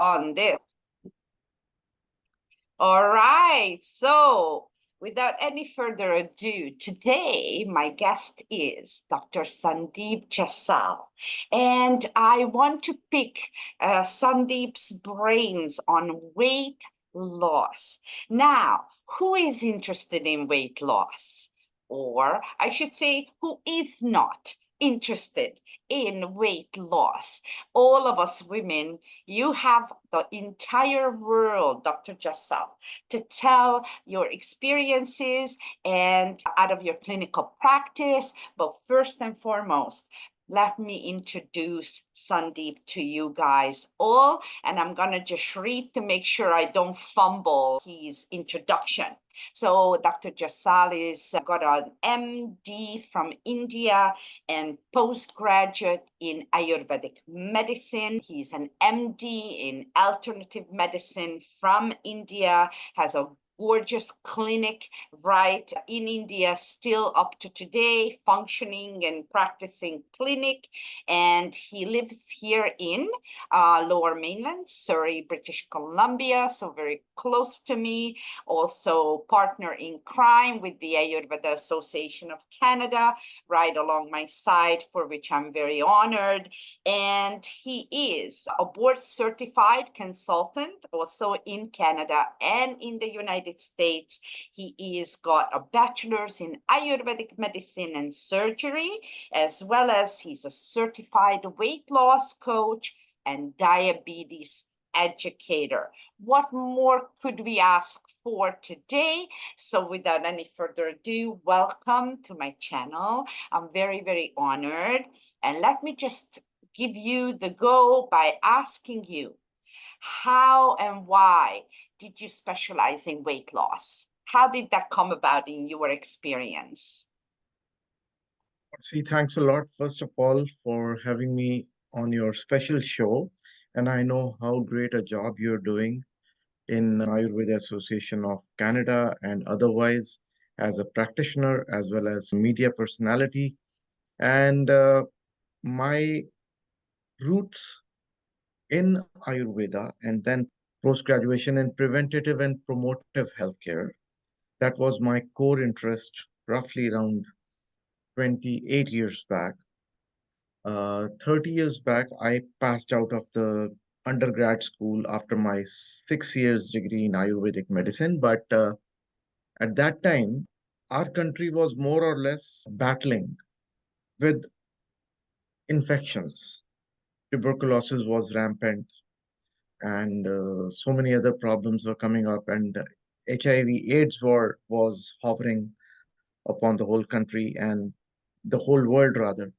on this. All right. So, without any further ado, today my guest is Dr. Sandeep Jassal. And I want to pick Sandeep's brains on weight loss. Now, who is interested in weight loss? Or I should say, who is not interested in weight loss? All of us women, you have the entire world, Dr. Jasal, to tell your experiences and out of your clinical practice. But first and foremost, let me introduce Sandeep to you guys all. And I'm going to just read to make sure I don't fumble his introduction. So Dr. Jasal is got an MD from India and postgraduate in Ayurvedic medicine. He's an MD in alternative medicine from India, has a gorgeous clinic right in India, still up to today, functioning and practicing clinic. And he lives here in Lower Mainland, Surrey, British Columbia, so very close to me. Also partner in crime with the Ayurveda Association of Canada, right along my side, for which I'm very honored. And he is a board certified consultant also in Canada and in the United States. He is got a bachelor's in Ayurvedic medicine and surgery, as well as he's a certified weight loss coach and diabetes educator. What more could we ask for today? So without any further ado, welcome to my channel. I'm very, very honored. And let me just give you the go by asking you, how and why did you specialize in weight loss? How did that come about in your experience? See, thanks a lot, first of all, for having me on your special show. And I know how great a job you're doing in Ayurveda Association of Canada and otherwise as a practitioner as well as media personality. And my roots in Ayurveda and then post-graduation in preventative and promotive healthcare. That was my core interest roughly around 28 years back. 30 years back, I passed out of the undergrad school after my 6 years degree in Ayurvedic medicine. But at that time, our country was more or less battling with infections. Tuberculosis was rampant, and so many other problems were coming up, and HIV/AIDS war was hovering upon the whole country and the whole world, rather.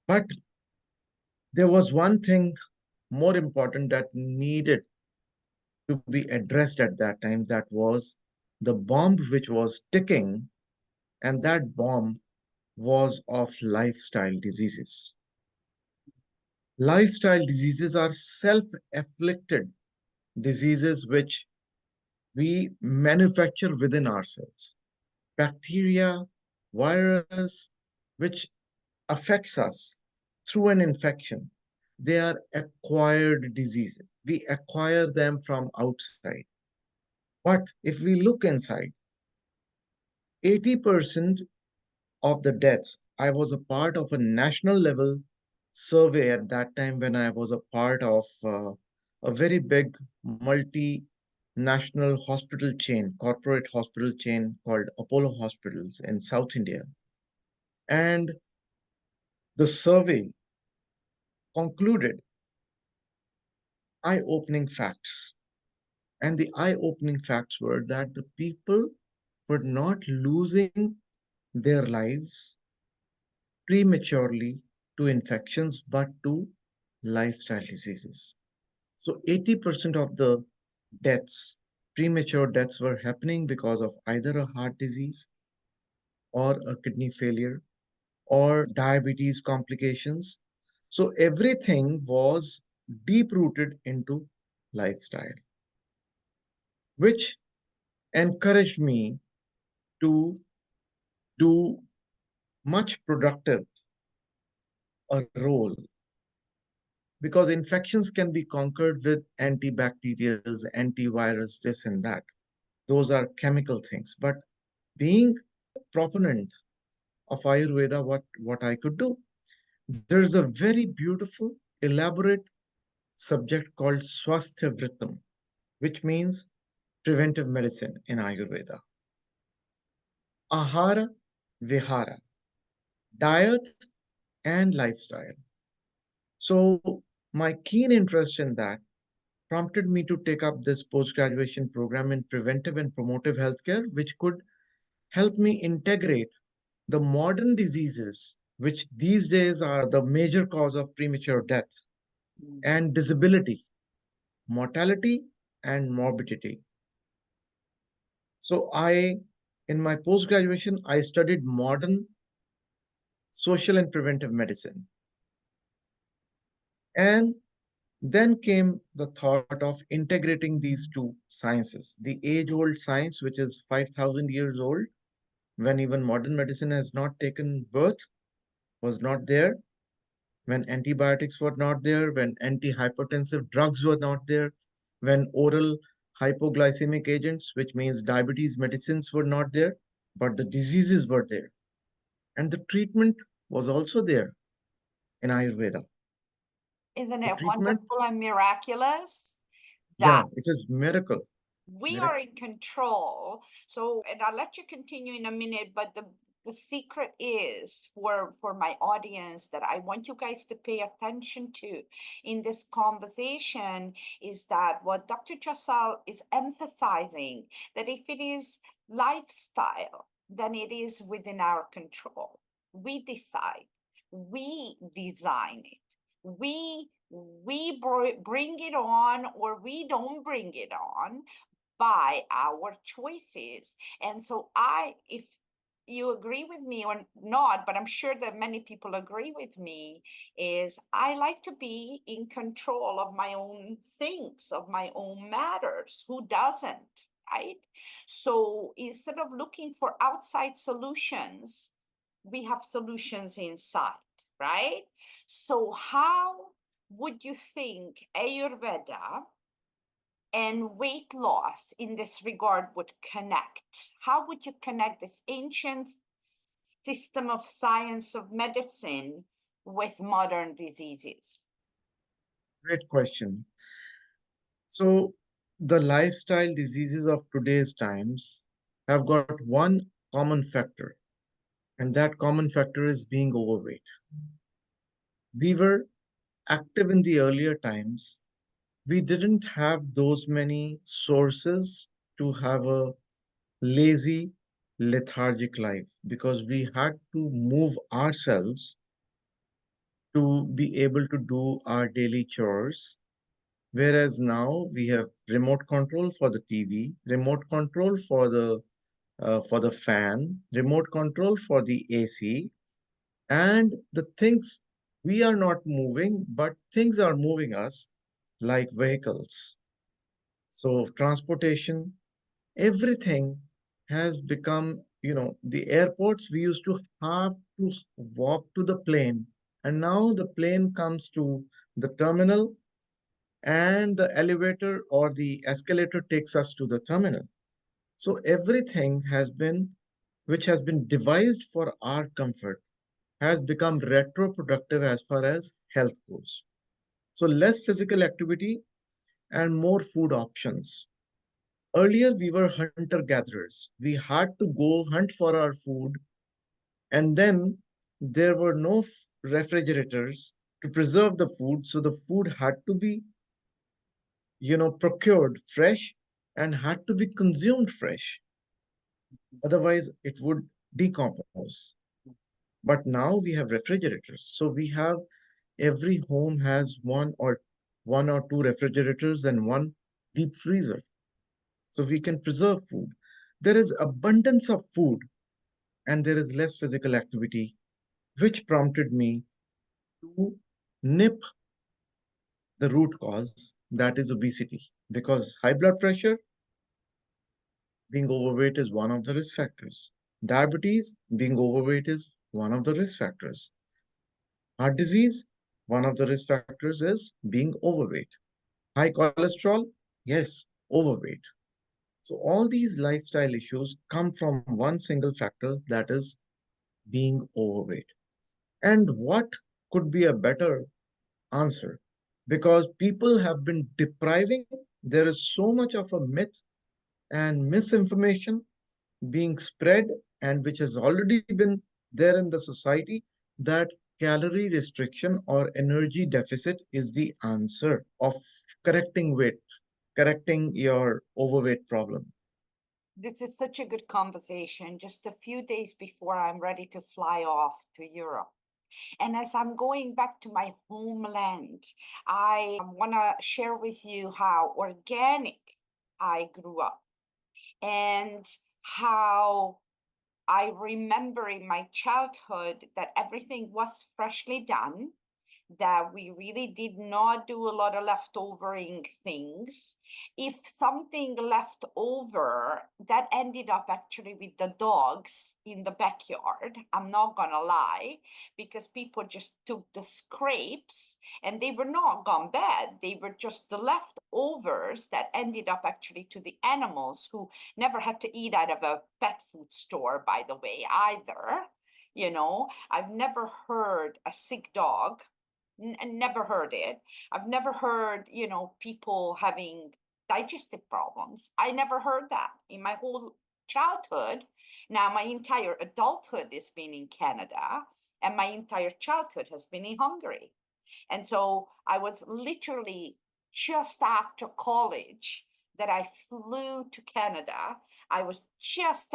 But there was one thing more important that needed to be addressed at that time. That was the bomb which was ticking, and that bomb was of lifestyle diseases. Lifestyle diseases are self-afflicted diseases which we manufacture within ourselves. Bacteria, virus, which affects us through an infection. They are acquired diseases. We acquire them from outside. But if we look inside, 80% of the deaths, I was a part of a national level survey at that time when I was a part of a very big multinational hospital chain, corporate hospital chain called Apollo Hospitals in South India. And the survey concluded eye-opening facts. And the eye-opening facts were that the people were not losing their lives prematurely to infections, but to lifestyle diseases. So 80% of the deaths, premature deaths, were happening because of either a heart disease or a kidney failure or diabetes complications. So everything was deep rooted into lifestyle, which encouraged me to do much productive a role because infections can be conquered with antibacterials, antivirus, this and that. Those are chemical things. But being a proponent of Ayurveda, what I could do, there's a very beautiful, elaborate subject called Swasthya Vritam, which means preventive medicine in Ayurveda. Ahara, Vihara, diet, and lifestyle. So, my keen interest in that prompted me to take up this post graduation program in preventive and promotive healthcare, which could help me integrate the modern diseases, which these days are the major cause of premature death and disability, mortality, and morbidity. So, in my post graduation, I studied modern social and preventive medicine. And then came the thought of integrating these two sciences, the age old science, which is 5,000 years old, when even modern medicine has not taken birth, was not there, when antibiotics were not there, when antihypertensive drugs were not there, when oral hypoglycemic agents, which means diabetes medicines, were not there, but the diseases were there. And the treatment was also there in Ayurveda. Isn't The it treatment, wonderful and miraculous yeah, that it is miracle. we are in control? So, and I'll let you continue in a minute, but the secret is for my audience that I want you guys to pay attention to in this conversation is that what Dr. Jasal is emphasizing, that if it is lifestyle, then it is within our control. We decide, we design it, we bring it on or we don't bring it on by our choices. And so if you agree with me or not, but I'm sure that many people agree with me, is I like to be in control of my own things, of my own matters. Who doesn't, right? So instead of looking for outside solutions, we have solutions inside, right? So how would you think Ayurveda and weight loss in this regard would connect? How would you connect this ancient system of science of medicine with modern diseases? Great question. So, the lifestyle diseases of today's times have got one common factor, and that common factor is being overweight. We were active in the earlier times. We didn't have those many sources to have a lazy, lethargic life because we had to move ourselves to be able to do our daily chores. Whereas now we have remote control for the TV, remote control for the fan, remote control for the AC, and the things we are not moving, but things are moving us like vehicles. So transportation, everything has become, the airports we used to have to walk to the plane, and now the plane comes to the terminal and the elevator or the escalator takes us to the terminal. So everything which has been devised for our comfort, has become retroproductive as far as health goes. So less physical activity and more food options. Earlier, we were hunter gatherers. We had to go hunt for our food, and then there were no refrigerators to preserve the food. So the food had to be, procured fresh and had to be consumed fresh. Otherwise, it would decompose. But now we have refrigerators. So we have every home has one or two refrigerators and one deep freezer. So we can preserve food. There is abundance of food and there is less physical activity, which prompted me to nip the root cause, that is obesity. Because high blood pressure, being overweight is one of the risk factors. Diabetes, being overweight is one of the risk factors. Heart disease, One of the risk factors is being overweight. High cholesterol, yes, overweight. So all these lifestyle issues come from one single factor, that is being overweight. And what could be a better answer? Because people have been depriving, there is so much of a myth and misinformation being spread, and which has already been there in the society, that calorie restriction or energy deficit is the answer of correcting weight, correcting your overweight problem. This is such a good conversation just a few days before I'm ready to fly off to Europe. And as I'm going back to my homeland, I want to share with you how organic I grew up and how I remember in my childhood that everything was freshly done, that we really did not do a lot of leftovering things. If something left over, that ended up actually with the dogs in the backyard. I'm not gonna lie, because people just took the scrapes and they were not gone bad. They were just the leftovers that ended up actually to the animals, who never had to eat out of a pet food store, by the way, either. You know, I've never heard a sick dog, never heard it. I've never heard, people having digestive problems. I never heard that in my whole childhood. Now, my entire adulthood has been in Canada, and my entire childhood has been in Hungary. And so I was literally just after college that I flew to Canada. I was just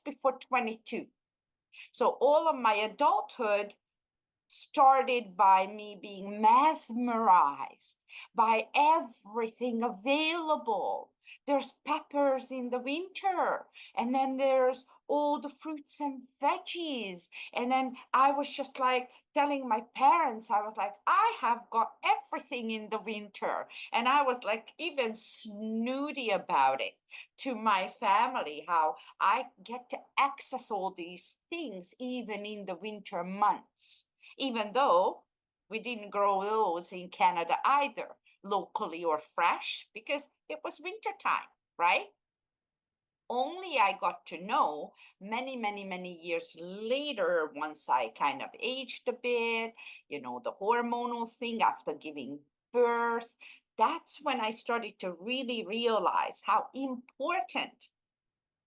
before 22. So all of my adulthood started by me being mesmerized by everything available. There's peppers in the winter, and then there's all the fruits and veggies. And then I was just like telling my parents, I was like, I have got everything in the winter. And I was like even snooty about it to my family, how I get to access all these things even in the winter months, even though we didn't grow those in Canada either, locally or fresh, because it was wintertime, right? Only I got to know many, many, many years later, once I kind of aged a bit, the hormonal thing after giving birth. That's when I started to really realize how important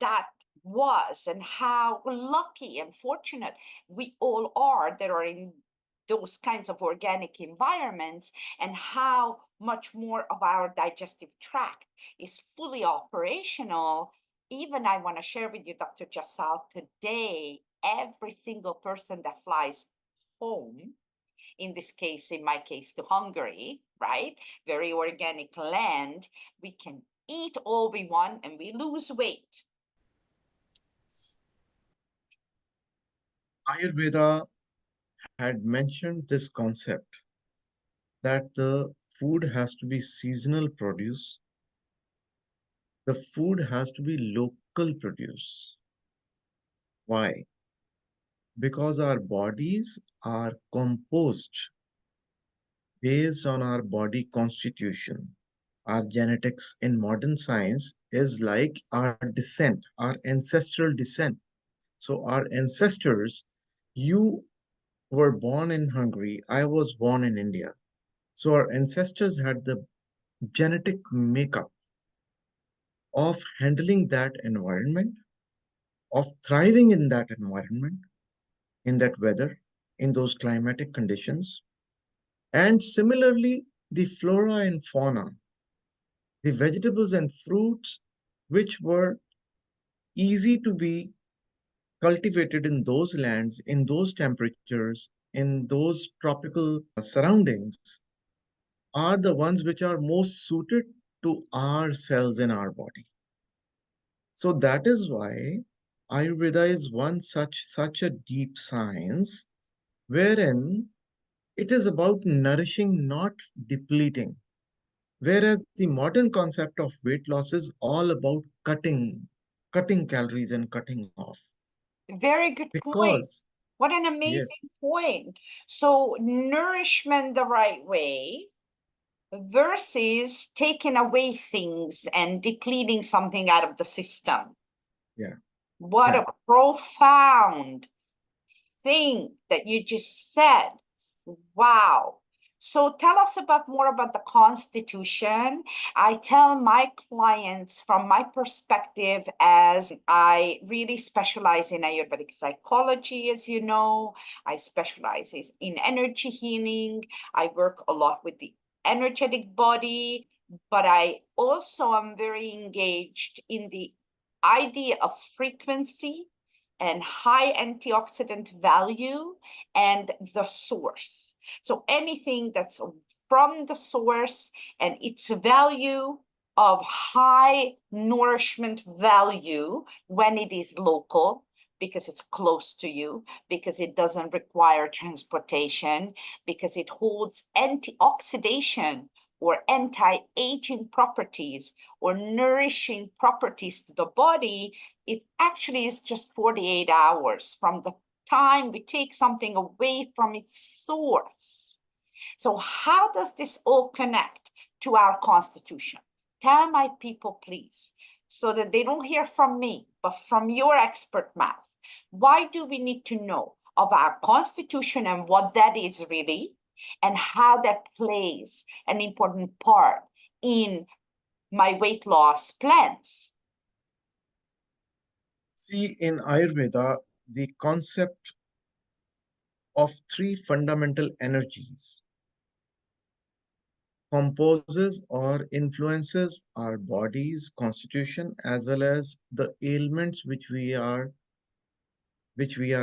that was, and how lucky and fortunate we all are that are in those kinds of organic environments, and how much more of our digestive tract is fully operational. Even I want to share with you, Dr. Jasal, today, every single person that flies home, in this case, in my case, to Hungary, right? Very organic land, we can eat all we want and we lose weight. Ayurveda had mentioned this concept that the food has to be seasonal produce, the food has to be local produce. Why? Because our bodies are composed based on our body constitution. Our genetics in modern science is like our descent, our ancestral descent. So, our ancestors, you were born in Hungary, I was born in India. So, our ancestors had the genetic makeup of handling that environment, of thriving in that environment, in that weather, in those climatic conditions. And similarly, the flora and fauna, the vegetables and fruits, which were easy to be cultivated in those lands, in those temperatures, in those tropical surroundings, are the ones which are most suited to our cells in our body. So that is why Ayurveda is one such a deep science, wherein it is about nourishing, not depleting. Whereas the modern concept of weight loss is all about cutting calories and cutting off. Very good point. Because, What an Yes. amazing point. So nourishment the right way versus taking away things and depleting something out of the system. Yeah. What Yeah. a profound thing that you just said. Wow. So tell us about more about the Constitution. I tell my clients from my perspective, as I really specialize in Ayurvedic psychology, as you know, I specialize in energy healing. I work a lot with the energetic body, but I also am very engaged in the idea of frequency and high antioxidant value and the source. So anything that's from the source and its value of high nourishment value when it is local, because it's close to you, because it doesn't require transportation, because it holds antioxidation or anti-aging properties or nourishing properties to the body, it actually is just 48 hours from the time we take something away from its source. So how does this all connect to our Constitution? Tell my people, please, so that they don't hear from me, but from your expert mouth. Why do we need to know of our Constitution and what that is really, and how that plays an important part in my weight loss plans? See, in Ayurveda, the concept of three fundamental energies composes or influences our body's constitution as well as the ailments which we are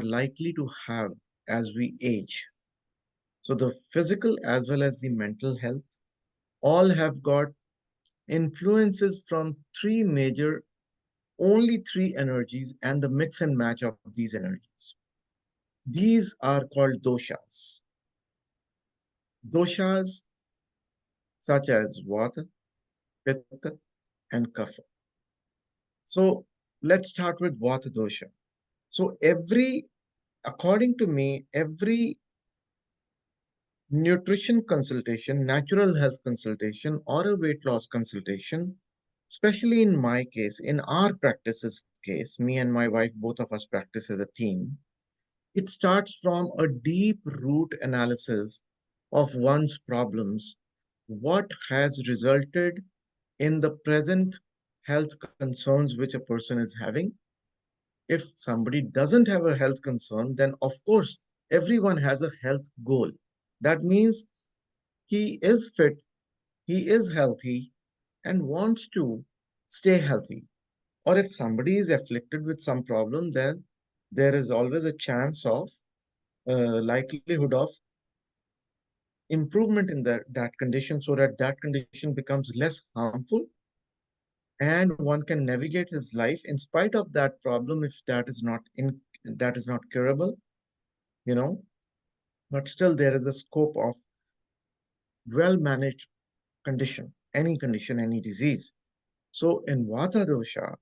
likely to have as we age. So the physical as well as the mental health all have got influences from only three energies and the mix and match of these energies. These are called doshas. Doshas such as Vata, Pitta, and Kapha. So let's start with Vata dosha. So according to me, every nutrition consultation, natural health consultation, or a weight loss consultation, especially in my case, in our practices case, me and my wife, both of us practice as a team, it starts from a deep root analysis of one's problems, what has resulted in the present health concerns which a person is having. If somebody doesn't have a health concern, then of course, everyone has a health goal. That means he is fit, he is healthy, and wants to stay healthy. Or if somebody is afflicted with some problem, then there is always a chance of likelihood of improvement in that condition so that that condition becomes less harmful and one can navigate his life in spite of that problem if that is not curable, you know, but still there is a scope of well managed condition, any disease. So in Vata dosha,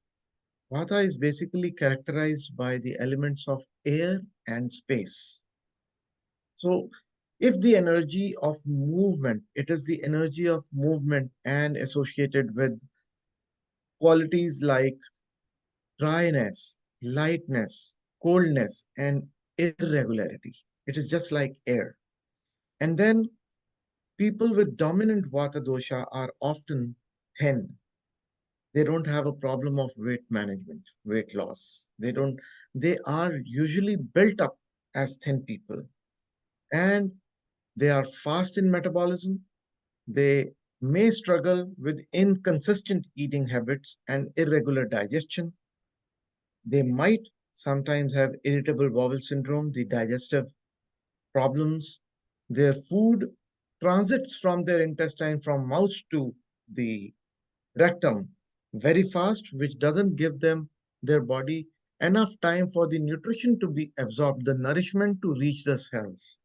Vata is basically characterized by the elements of air and space. So if the energy of movement, it is the energy of movement and associated with qualities like dryness, lightness, coldness, and irregularity. It is just like air. And then people with dominant Vata dosha are often thin. They don't have a problem of weight management, weight loss. They are usually built up as thin people. And they are fast in metabolism. They may struggle with inconsistent eating habits and irregular digestion. They might sometimes have irritable bowel syndrome, the digestive problems. Their food transits from their intestine from mouth to the rectum very fast, which doesn't give their body enough time for the nutrition to be absorbed, the nourishment to reach the cells.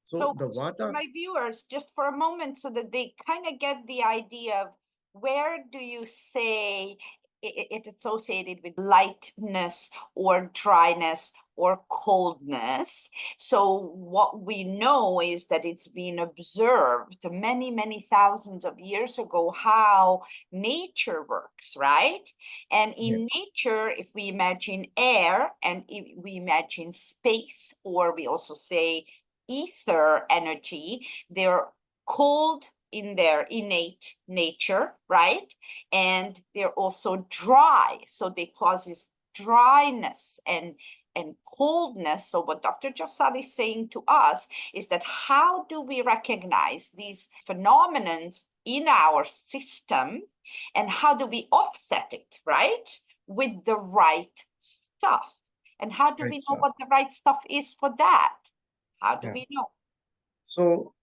So So the for vata, my viewers, just for a moment, so that they kind of get the idea of where do you say it's associated with lightness or dryness or coldness. So what we know is that it's been observed many, many thousands of years ago how nature works, right? And in Yes. nature, if we imagine air and if we imagine space, or we also say ether energy, they're cold in their innate nature, right? And they're also dry, so they causes dryness and coldness. So what Dr. Jasal is saying to us is that how do we recognize these phenomenons in our system, and how do we offset it, right, with the right stuff? And how do Right, we know sir. what the right stuff is for that? How do Yeah. we know? So,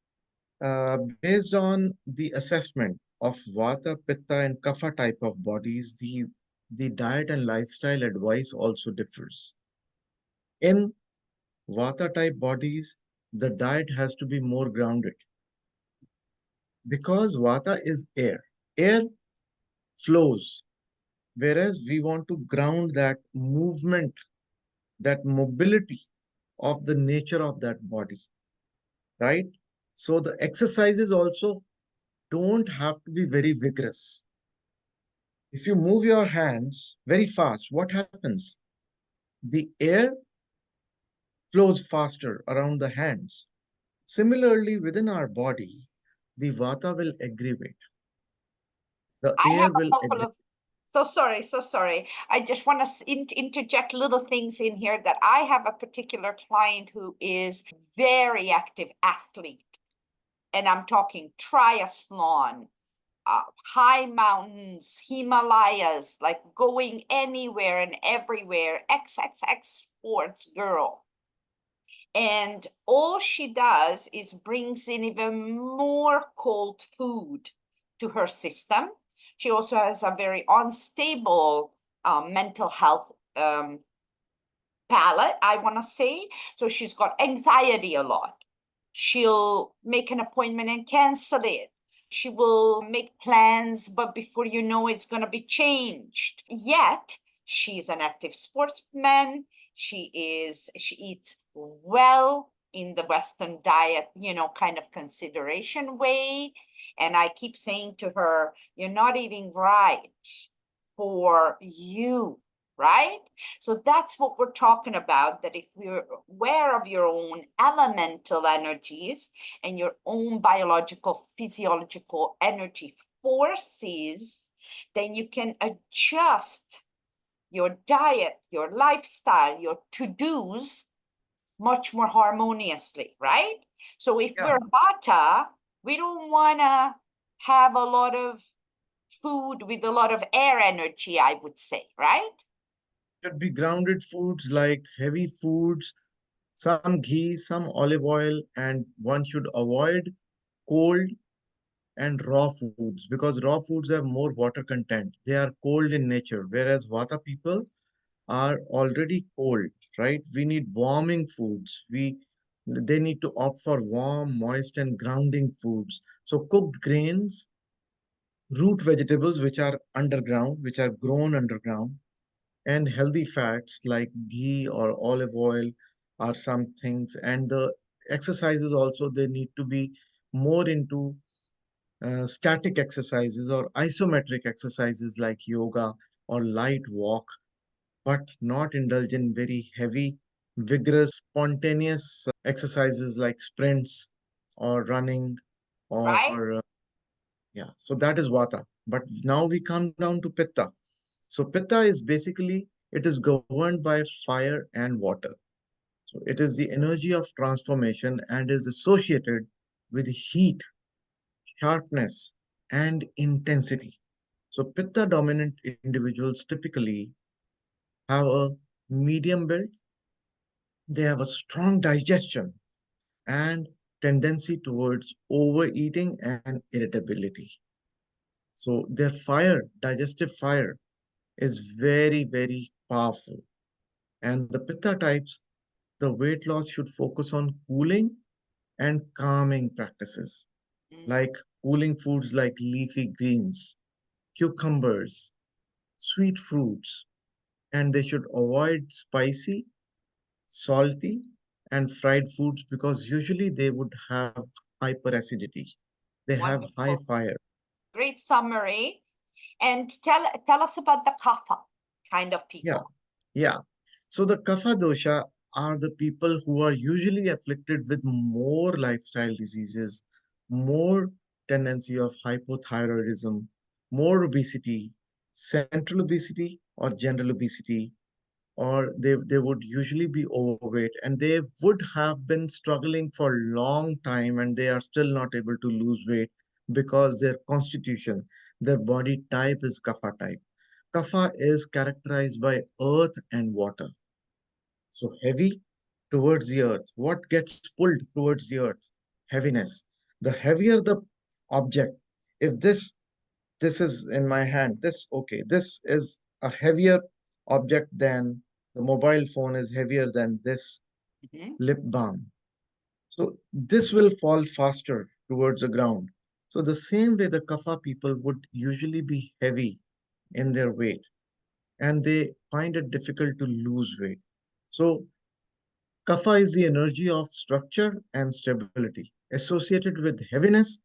based on the assessment of Vata, Pitta, and Kapha type of bodies, the diet and lifestyle advice also differs. In Vata type bodies, the diet has to be more grounded because Vata is air. Air flows, whereas we want to ground that movement, that mobility of the nature of that body, right? So the exercises also don't have to be very vigorous. If you move your hands very fast, what happens? The air flows faster around the hands. Similarly, within our body, the vata will aggravate. The I have air will a couple aggravate. of, so sorry, so sorry. I just want to interject little things in here that I have a particular client who is very active athlete, and I'm talking triathlon, high mountains, Himalayas, like going anywhere and everywhere, XXX sports girl. And all she does is brings in even more cold food to her system. She also has a very unstable mental health palette, I want to say. So she's got anxiety a lot. She'll make an appointment and cancel it. She will make plans, but before you know it's going to be changed. Yet she's an active sportsman. She eats well in the Western diet, kind of consideration way. And I keep saying to her, you're not eating right for you, right? So that's what we're talking about, that if you're aware of your own elemental energies and your own biological, physiological energy forces, then you can adjust your diet, your lifestyle, your to-dos much more harmoniously, right? So if Yeah, we're Vata, we don't want to have a lot of food with a lot of air energy, I would say, right? should be grounded foods like heavy foods, some ghee, some olive oil, and one should avoid cold and raw foods because raw foods have more water content. They are cold in nature, whereas Vata people are already cold, right? We need warming foods. They need to opt for warm, moist, and grounding foods. So cooked grains, root vegetables, which are underground, which are grown underground, and healthy fats like ghee or olive oil are some things. And the exercises also, they need to be more into static exercises or isometric exercises like yoga or light walk, but not indulge in very heavy, vigorous, spontaneous exercises like sprints or running Right? or yeah. So that is Vata. But now we come down to Pitta. So Pitta is basically it is governed by fire and water. So it is the energy of transformation and is associated with heat, sharpness, and intensity. So Pitta dominant individuals typically have a medium build, they have a strong digestion and tendency towards overeating and irritability. So their fire, digestive fire, is very, very powerful. And the Pitta types, the weight loss should focus on cooling and calming practices, Mm. like cooling foods like leafy greens, cucumbers, sweet fruits, and they should avoid spicy salty, and fried foods because usually they would have hyperacidity. They have high Wonderful. fire. Great summary. And tell us about the kapha kind of Yeah, people. yeah. So the kapha dosha are the people who are usually afflicted with more lifestyle diseases, more tendency of hypothyroidism, more obesity, central obesity or general obesity, or they would usually be overweight and they would have been struggling for a long time and they are still not able to lose weight because their constitution, their body type is kapha type. Kapha is characterized by earth and water. So heavy towards the earth. What gets pulled towards the earth? Heaviness. The heavier the object, if this is in my hand, this is a heavier object than the mobile phone is heavier than this Mhm. lip balm. So this will fall faster towards the ground. So the same way the kapha people would usually be heavy in their weight and they find it difficult to lose weight. So kapha is the energy of structure and stability associated with heaviness,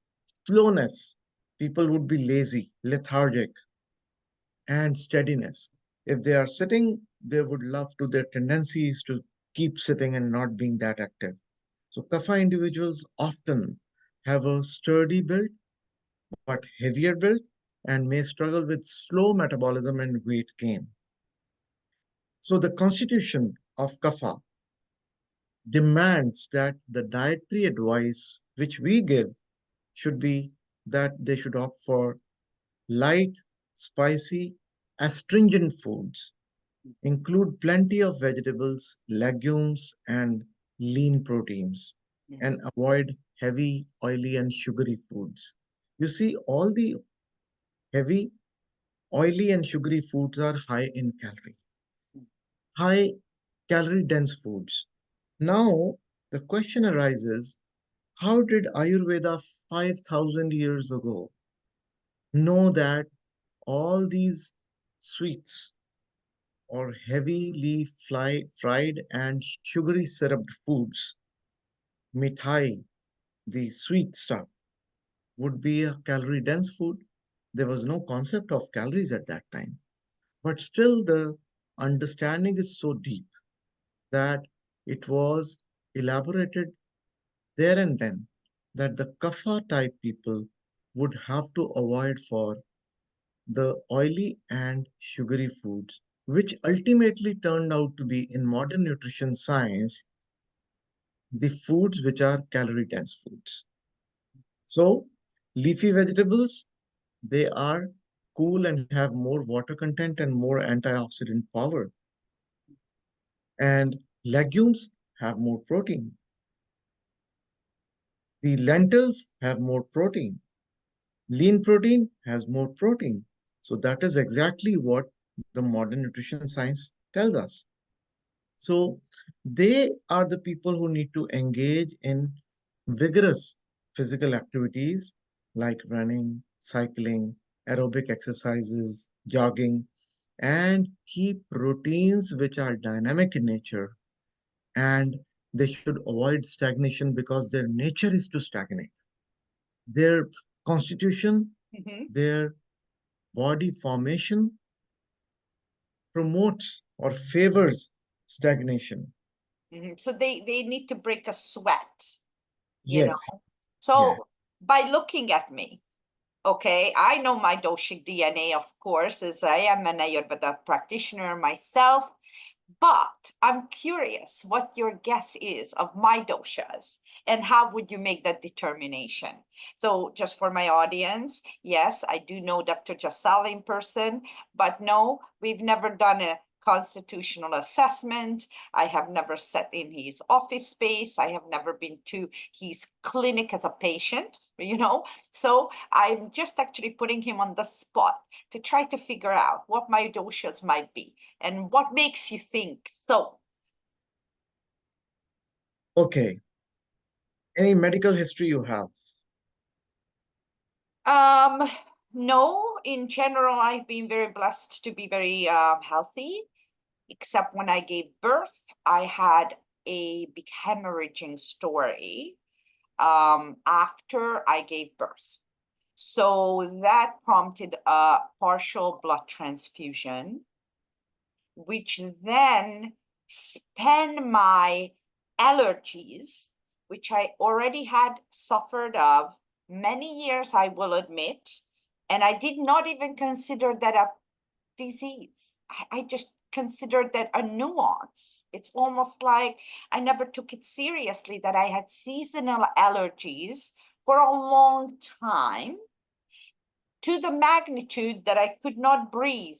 slowness. People would be lazy, lethargic, and steadiness. If they are sitting, they would love to, their tendency is to keep sitting and not being that active. So kapha individuals often have a sturdy build, but heavier build, and may struggle with slow metabolism and weight gain. So the constitution of kapha demands that the dietary advice which we give should be that they should opt for light, spicy, astringent foods, include plenty of vegetables, legumes, and lean proteins, and avoid heavy, oily, and sugary foods. You see, all the heavy, oily, and sugary foods are high calorie dense foods. Now, the question arises, how did Ayurveda 5,000 years ago know that all these sweets or heavily fried and sugary syruped foods, mithai, the sweet stuff, would be a calorie dense food? There was no concept of calories at that time. But still, the understanding is so deep that it was elaborated there and then that the kapha type people would have to avoid for the oily and sugary foods, which ultimately turned out to be in modern nutrition science the foods which are calorie dense foods. So, leafy vegetables, they are cool and have more water content and more antioxidant power. And legumes have more protein. The lentils have more protein. Lean protein has more protein. So that is exactly what the modern nutrition science tells us. So they are the people who need to engage in vigorous physical activities like running, cycling, aerobic exercises, jogging, and keep routines which are dynamic in nature. And they should avoid stagnation because their nature is to stagnate. Their constitution, Mhm. their body formation promotes or favors stagnation. So they need to break a sweat, you know. Yes, yeah. So by looking at me, okay, I know my doshic DNA, of course, as I am an Ayurveda practitioner myself. But I'm curious what your guess is of my doshas and how would you make that determination? So, just for my audience, yes, I do know Dr. Jasal in person, but no, we've never done a constitutional assessment. I have never sat in his office space. I have never been to his clinic as a patient, you know. So, I'm just actually putting him on the spot to try to figure out what my doshas might be. And what makes you think so? Okay. Any medical history you have? Um, no, in general, I've been very blessed to be very healthy. except when I gave birth, I had a big hemorrhaging story after I gave birth. So that prompted a partial blood transfusion, which then spanned my allergies, which I already had suffered of many years, I will admit. And I did not even consider that a disease. I just considered that a nuance. It's almost like I never took it seriously that I had seasonal allergies for a long time, to the magnitude that I could not breathe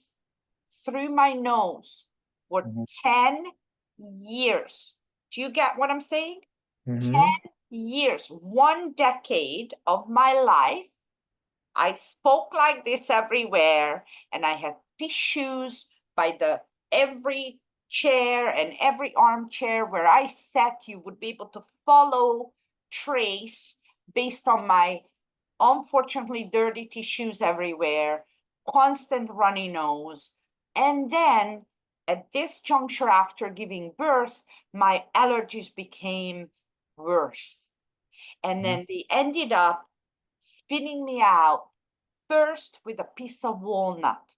through my nose for Mhm. 10 years. Do you get what I'm saying? Mhm. 10 years, 1 decade of my life. I spoke like this everywhere, and I had tissues by the every chair and every armchair where I sat. You would be able to follow, trace based on my unfortunately dirty tissues everywhere, constant runny nose. And then at this juncture, after giving birth, my allergies became worse. And then they ended up spinning me out first with a piece of walnut.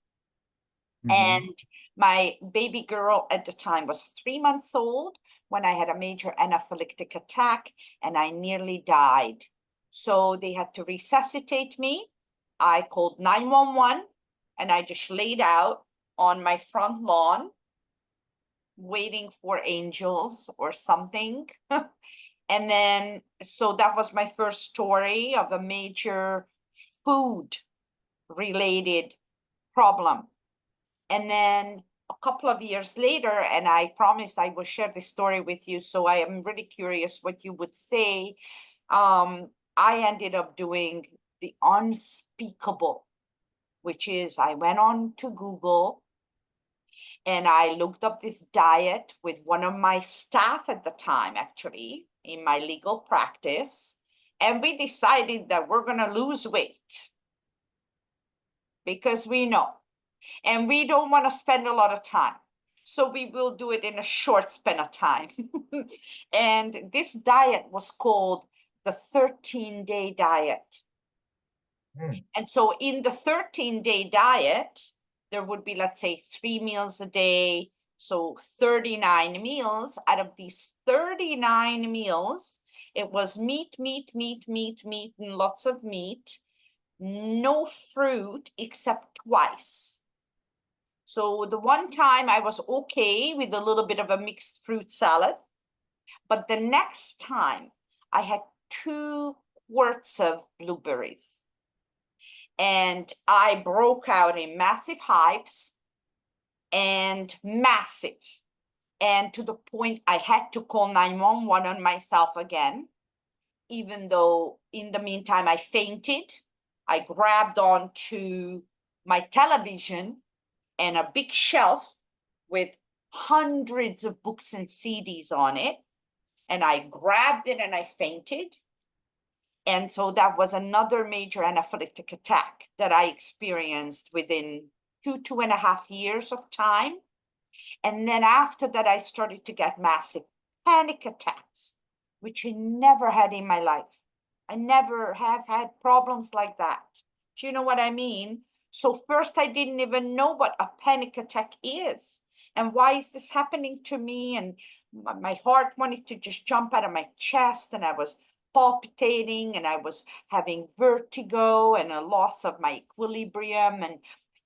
Mhm. And my baby girl at the time was 3 months old when I had a major anaphylactic attack and I nearly died. So they had to resuscitate me. I called 911 and I just laid out on my front lawn waiting for angels or something. And then, so that was my first story of a major food related problem. And then a couple of years later, and I promised I will share this story with you, so I am really curious what you would say. I ended up doing the unspeakable, which is I went on to Google and I looked up this diet with one of my staff at the time, actually, in my legal practice. And we decided that we're going to lose weight because we know, and we don't want to spend a lot of time. So we will do it in a short span of time. And this diet was called the 13-day diet. Mm. And so in the 13-day diet, there would be, let's say, 3 meals a day. So 39 meals. Out of these 39 meals, it was meat, meat, meat, meat, meat, and lots of meat. No fruit except twice. So the one time I was okay with a little bit of a mixed fruit salad, but the next time I had 2 quarts of blueberries. And I broke out in massive hives and massive. And to the point I had to call 911 on myself again, even though in the meantime I fainted. I grabbed onto my television and a big shelf with hundreds of books and CDs on it. And I grabbed it and I fainted. And so that was another major anaphylactic attack that I experienced within 2.5 years of time. And then after that, I started to get massive panic attacks, which I never had in my life. I never have had problems like that. Do you know what I mean? So first, I didn't even know what a panic attack is. And why is this happening to me? And my heart wanted to just jump out of my chest, and I was palpitating, and I was having vertigo and a loss of my equilibrium and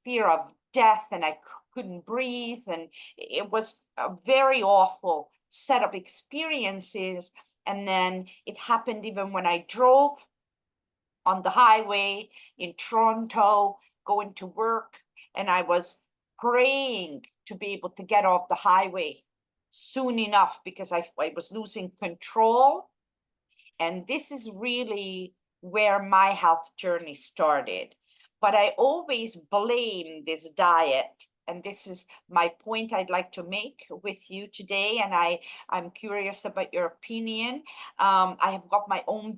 fear of death, and I couldn't breathe. And it was a very awful set of experiences. And then it happened even when I drove on the highway in Toronto, going to work, and I was praying to be able to get off the highway soon enough because I was losing control. And this is really where my health journey started. But I always blame this diet. And this is my point I'd like to make with you today. And I'm curious about your opinion. I have got my own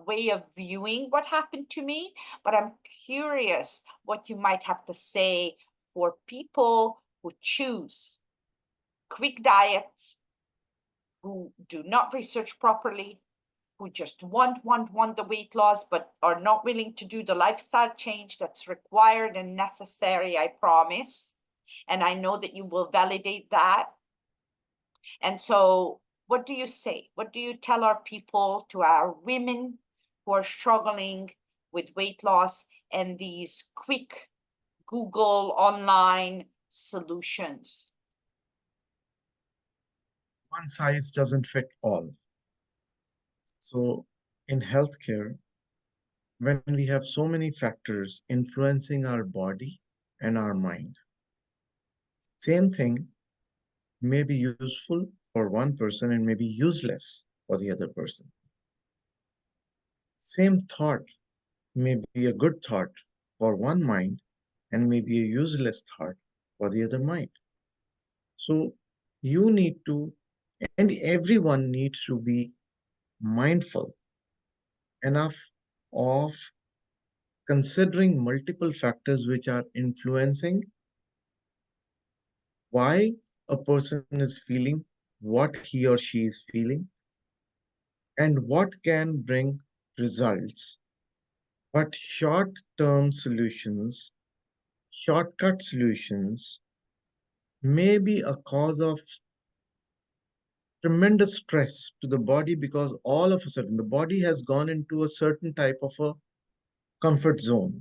way of viewing what happened to me, but I'm curious what you might have to say for people who choose quick diets, who do not research properly, who just want the weight loss, but are not willing to do the lifestyle change that's required and necessary, I promise. And I know that you will validate that. And so what do you say? What do you tell our people, to our women who are struggling with weight loss and these quick Google online solutions? One size doesn't fit all. So in healthcare, when we have so many factors influencing our body and our mind, same thing may be useful for one person and may be useless for the other person. Same thought may be a good thought for one mind and may be a useless thought for the other mind. So you need to, and everyone needs to be mindful enough of considering multiple factors which are influencing why a person is feeling what he or she is feeling and what can bring results. But short-term solutions, shortcut solutions may be a cause of tremendous stress to the body, because all of a sudden the body has gone into a certain type of a comfort zone.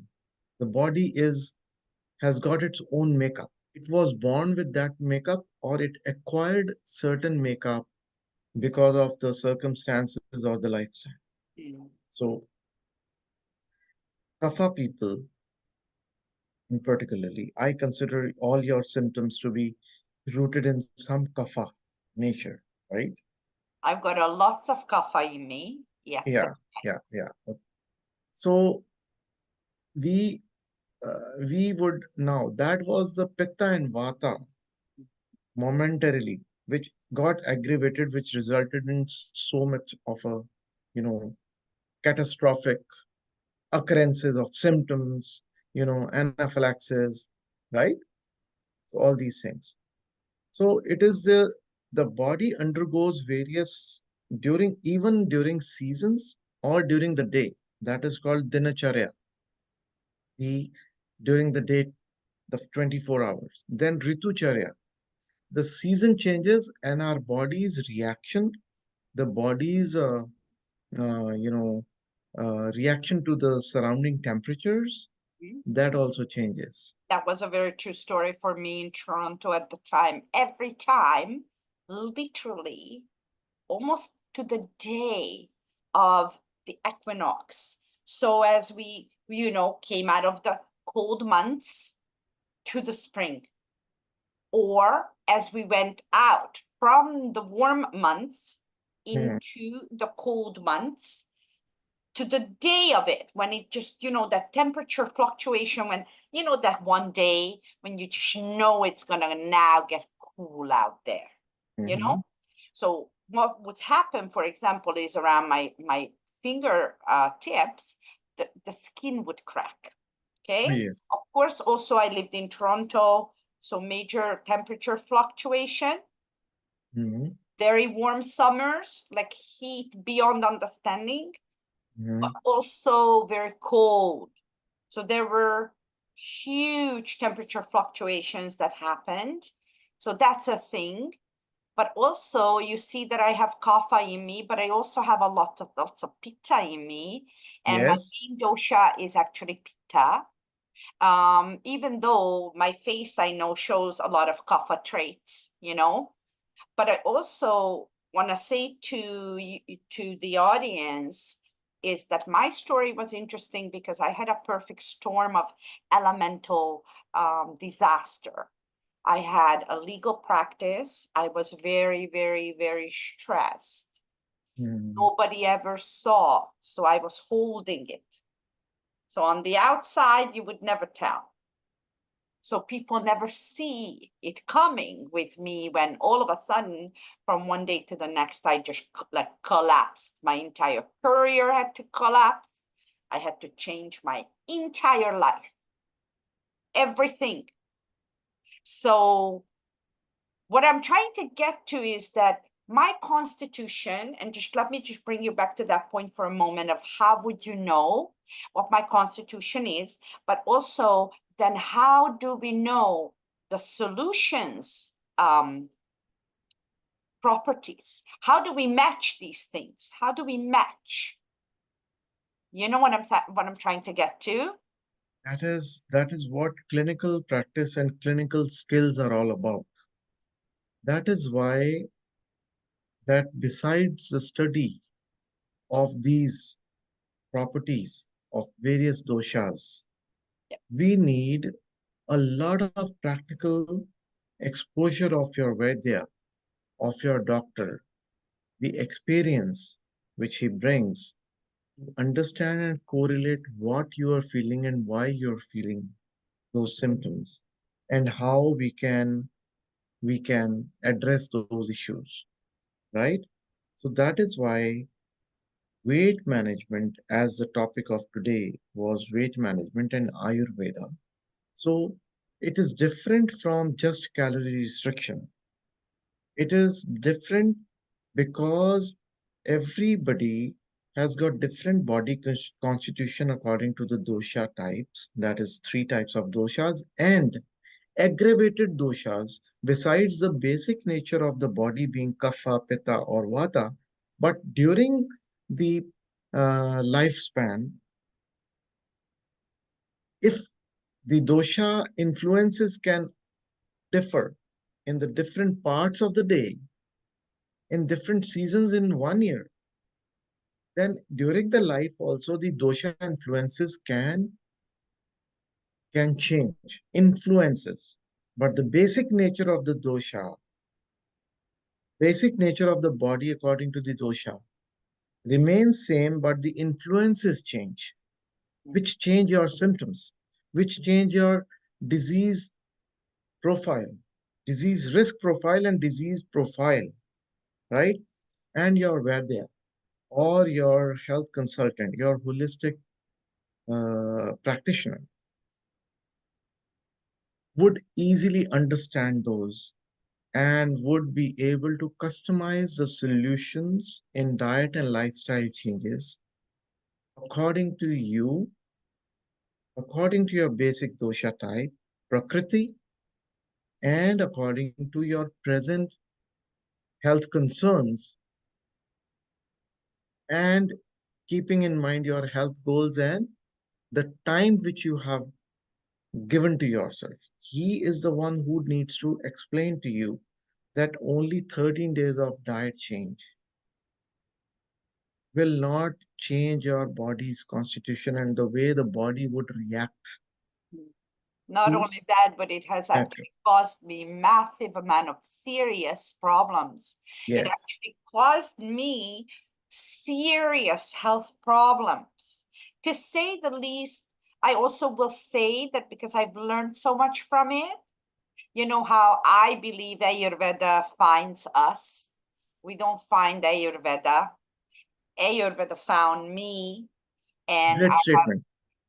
The body has got its own makeup. It was born with that makeup or it acquired certain makeup because of the circumstances or the lifestyle. So kapha people in particularly, I consider all your symptoms to be rooted in some kapha nature, right? I've got a lots of kapha in me. Yes. Yeah, yeah. So we would now, that was the pitta and vata momentarily, which got aggravated, which resulted in so much of a, catastrophic occurrences of symptoms, anaphylaxis, right? So all these things. So it is the body undergoes various even during seasons or during the day. That is called dinacharya. During the day, the 24 hours. Then ritucharya. The season changes and our body's reaction, the body's reaction to the surrounding temperatures, that also changes. That was a very true story for me in Toronto at the time. Every time, literally, almost to the day of the equinox. So as we, came out of the cold months to the spring, or as we went out from the warm months into the cold months, to the day of it, when it just, that temperature fluctuation, when, that one day when you just know it's gonna now get cool out there, So what would happen, for example, is around my finger tips, the skin would crack, okay? Yes. Of course, also I lived in Toronto, so major temperature fluctuation, very warm summers, like heat beyond understanding, but also very cold. So there were huge temperature fluctuations that happened. So that's a thing. But also you see that I have kapha in me, but I also have lots of pitta in me. And my main dosha is actually pitta. Even though my face, I know, shows a lot of kapha traits, But I also want to say to the audience is that my story was interesting because I had a perfect storm of elemental disaster. I had a legal practice. I was very, very, very stressed. Nobody ever saw, so I was holding it. So on the outside, you would never tell. So people never see it coming with me when all of a sudden, from one day to the next, I just collapsed. My entire career had to collapse. I had to change my entire life, everything. So what I'm trying to get to is that my constitution, and just let me just bring you back to that point for a moment of how would you know what my constitution is, but also then how do we know the solutions properties? How do we match these things? How do we match? You know what I'm trying to get to? That is what clinical practice and clinical skills are all about. That is why that besides the study of these properties of various doshas, Yeah. we need a lot of practical exposure of your Vaidya, of your doctor, the experience which he brings to understand and correlate what you are feeling and why you're feeling those symptoms and how we can address those issues, right? So that is why weight management, as the topic of today was weight management and Ayurveda. So it is different from just calorie restriction. It is different because everybody has got different body constitution according to the dosha types, that is three types of doshas, and aggravated doshas, besides the basic nature of the body being kapha, pitta, or vata, but during the lifespan, if the dosha influences can differ in the different parts of the day, in different seasons in 1 year, then during the life also the dosha influences can change, influences. But the basic nature of the dosha, basic nature of the body according to the dosha remains same, but the influences change, which change your symptoms, which change your disease profile, disease risk profile and disease profile, right? And your Vaidya or your health consultant, your holistic practitioner would easily understand those and would be able to customize the solutions in diet and lifestyle changes according to you, according to your basic dosha type, prakriti, and according to your present health concerns, and keeping in mind your health goals and the time which you have given to yourself. He is the one who needs to explain to you that only 13 days of diet change will not change your body's constitution and the way the body would react Not to only that, but it has that. actually caused me massive amount of serious problems. It Yes, actually caused me serious health problems. To say the least, I also will say that because I've learned so much from it, you know how I believe Ayurveda finds us. We don't find Ayurveda. Ayurveda found me, and great statement.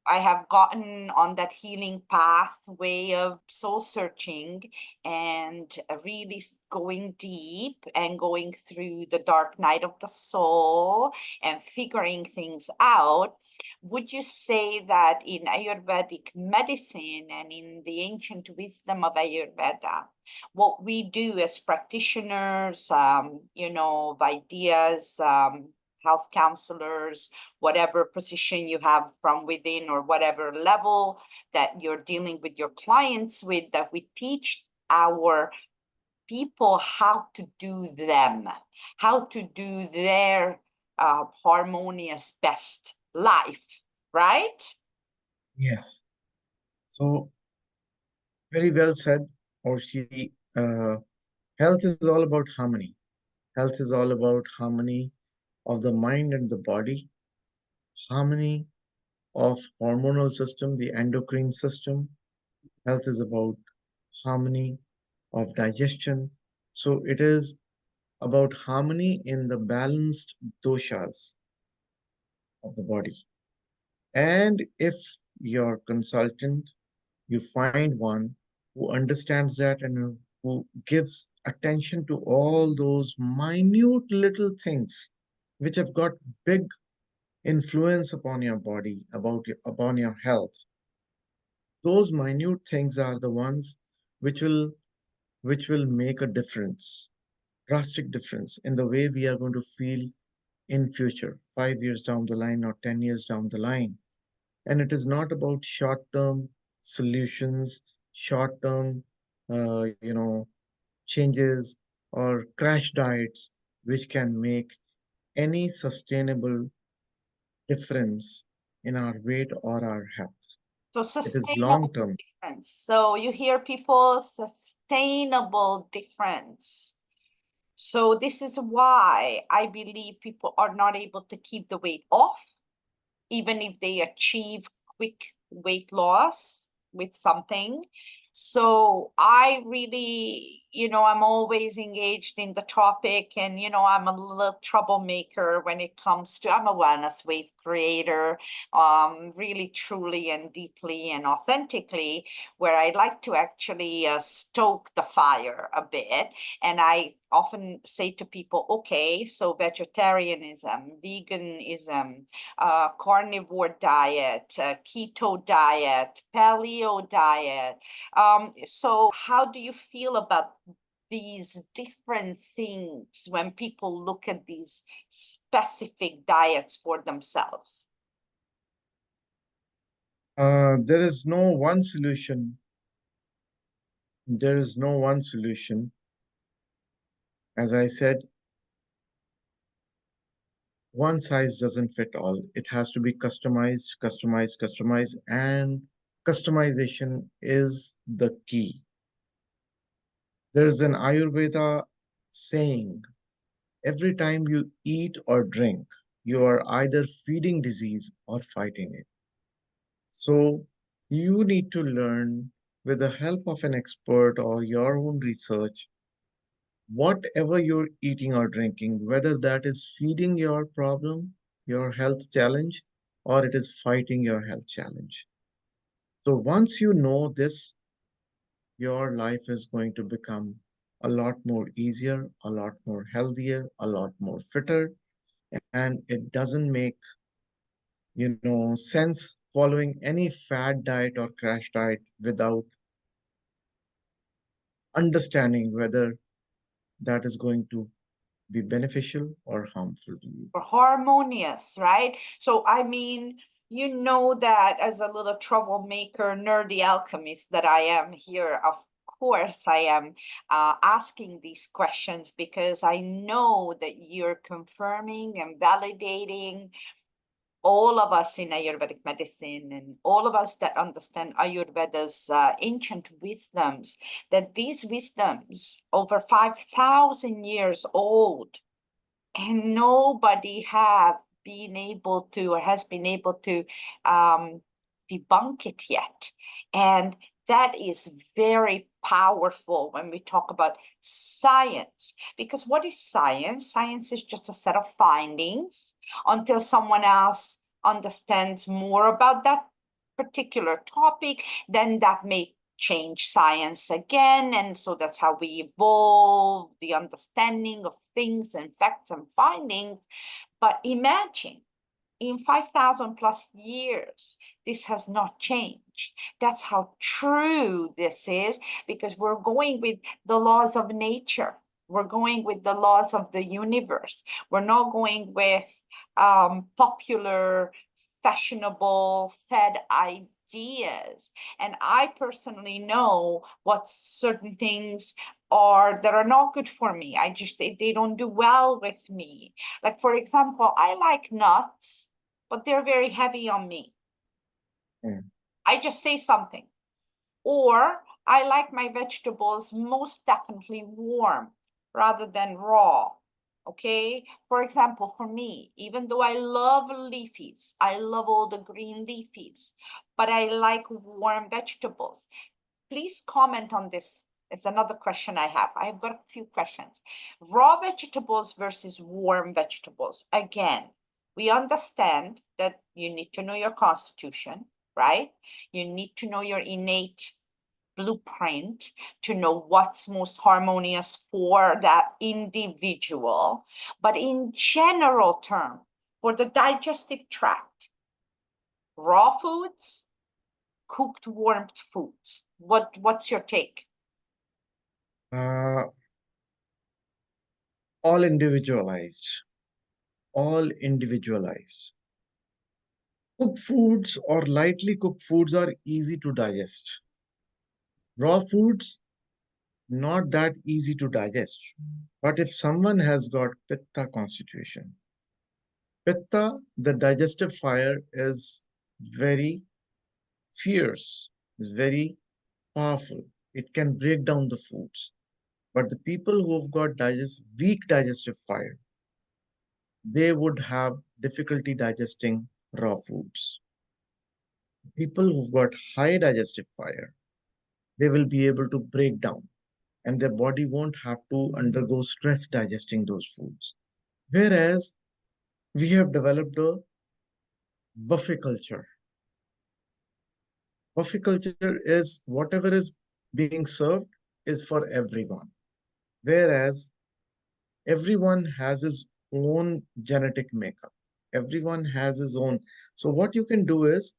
I have gotten on that healing pathway of soul searching and really going deep and going through the dark night of the soul and figuring things out. Would you say that in Ayurvedic medicine and in the ancient wisdom of Ayurveda, what we do as practitioners, Vaidyas, health counselors, whatever position you have from within or whatever level that you're dealing with your clients with, that we teach our people how to do them, how to do their harmonious best life, right? Yes. So, very well said, Orshi. Health is all about harmony. Health is all about harmony of the mind and the body, harmony of hormonal system, the endocrine system. Health is about harmony of digestion. So it is about harmony in the balanced doshas of the body. And if your consultant, you find one who understands that and who gives attention to all those minute little things which have got big influence upon your body, upon your health. Those minute things are the ones which will make a difference, drastic difference in the way we are going to feel in future, 5 years down the line or 10 years down the line. And it is not about short-term solutions, short-term, changes or crash diets, which can make any sustainable difference in our weight or our health. So It is sustainable long-term. difference. So you hear people, sustainable difference. So this is why I believe people are not able to keep the weight off, even if they achieve quick weight loss with something. So I really, I'm always engaged in the topic, and, I'm a little troublemaker when it comes to, I'm a wellness wave creator, really, truly, and deeply and authentically, where I like to actually stoke the fire a bit. And I often say to people, okay, so vegetarianism, veganism, carnivore diet, keto diet, paleo diet. So how do you feel about these different things when people look at these specific diets for themselves? There is no one solution. There is no one solution. As I said, one size doesn't fit all. It has to be customized, customized, customized, and customization is the key. There's an Ayurveda saying, every time you eat or drink, you are either feeding disease or fighting it. So you need to learn with the help of an expert or your own research, whatever you're eating or drinking, whether that is feeding your problem, your health challenge, or it is fighting your health challenge. So once you know this, your life is going to become a lot more easier, a lot more healthier, a lot more fitter, and it doesn't make, sense following any fad diet or crash diet without understanding whether that is going to be beneficial or harmful to you. Or harmonious, right? So, I mean, you know that as a little troublemaker, nerdy alchemist that I am here, of course, I am asking these questions because I know that you're confirming and validating all of us in Ayurvedic medicine and all of us that understand Ayurveda's ancient wisdoms, that these wisdoms, over 5,000 years old, and nobody have been able to or has been able to debunk it yet. And that is very powerful when we talk about science, because what is science? Science is just a set of findings until someone else understands more about that particular topic, then that may change science again. And so that's how we evolve the understanding of things and facts and findings. But imagine in 5,000 plus years, this has not changed. That's how true this is, because we're going with the laws of nature. We're going with the laws of the universe. We're not going with popular, fashionable, fed ideas. And I personally know what certain things are that are not good for me. They don't do well with me. Like, for example, I like nuts, but they're very heavy on me. Mm. I just say something. Or I like my vegetables most definitely warm rather than raw. Okay. For example, for me, even though I love leafies, I love all the green leafies, but I like warm vegetables. Please comment on this. It's another question I have. I've got a few questions. Raw vegetables versus warm vegetables. Again, we understand that you need to know your constitution, right? You need to know your innate blueprint to know what's most harmonious for that individual. But in general term, for the digestive tract, raw foods, cooked warmed foods. What's your take? Uh, all individualized, all individualized. Cooked foods or lightly cooked foods are easy to digest. Raw foods, not that easy to digest. But if someone has got pitta constitution, pitta, the digestive fire is very fierce, is very powerful. It can break down the foods. But the people who have got weak digestive fire, they would have difficulty digesting raw foods. People who've got high digestive fire, they will be able to break down and their body won't have to undergo stress digesting those foods. Whereas we have developed a buffet culture. Buffet culture is whatever is being served is for everyone. Whereas everyone has his own genetic makeup. Everyone has his own. So what you can do is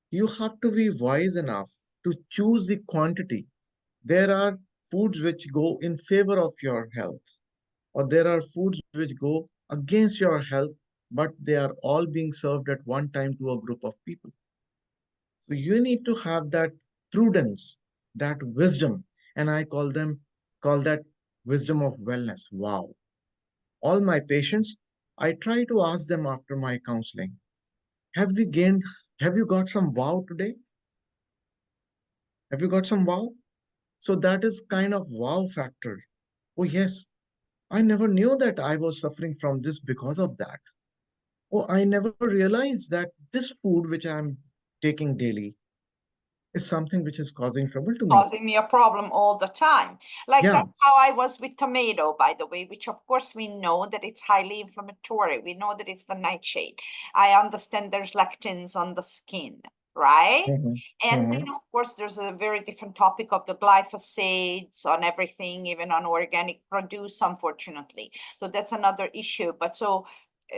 you have to be wise enough to choose the quantity. There are foods which go in favor of your health, or there are foods which go against your health, but they are all being served at one time to a group of people. So you need to have that prudence, that wisdom, and I call that wisdom of wellness. Wow. All my patients, I try to ask them after my counseling, have we gained, have you got some wow today? Have you got some wow? So that is kind of wow factor. Oh, yes, I never knew that I was suffering from this because of that. Oh, I never realized that this food which I'm taking daily is something which is causing trouble to me. Causing me a problem all the time. Like that's how Yes. I was with tomato, by the way, which of course we know that it's highly inflammatory. We know that it's the nightshade. I understand there's lectins on the skin, right? Mhm, And mhm. then of course there's a very different topic of the glyphosates on everything, even on organic produce, unfortunately. So that's another issue. But so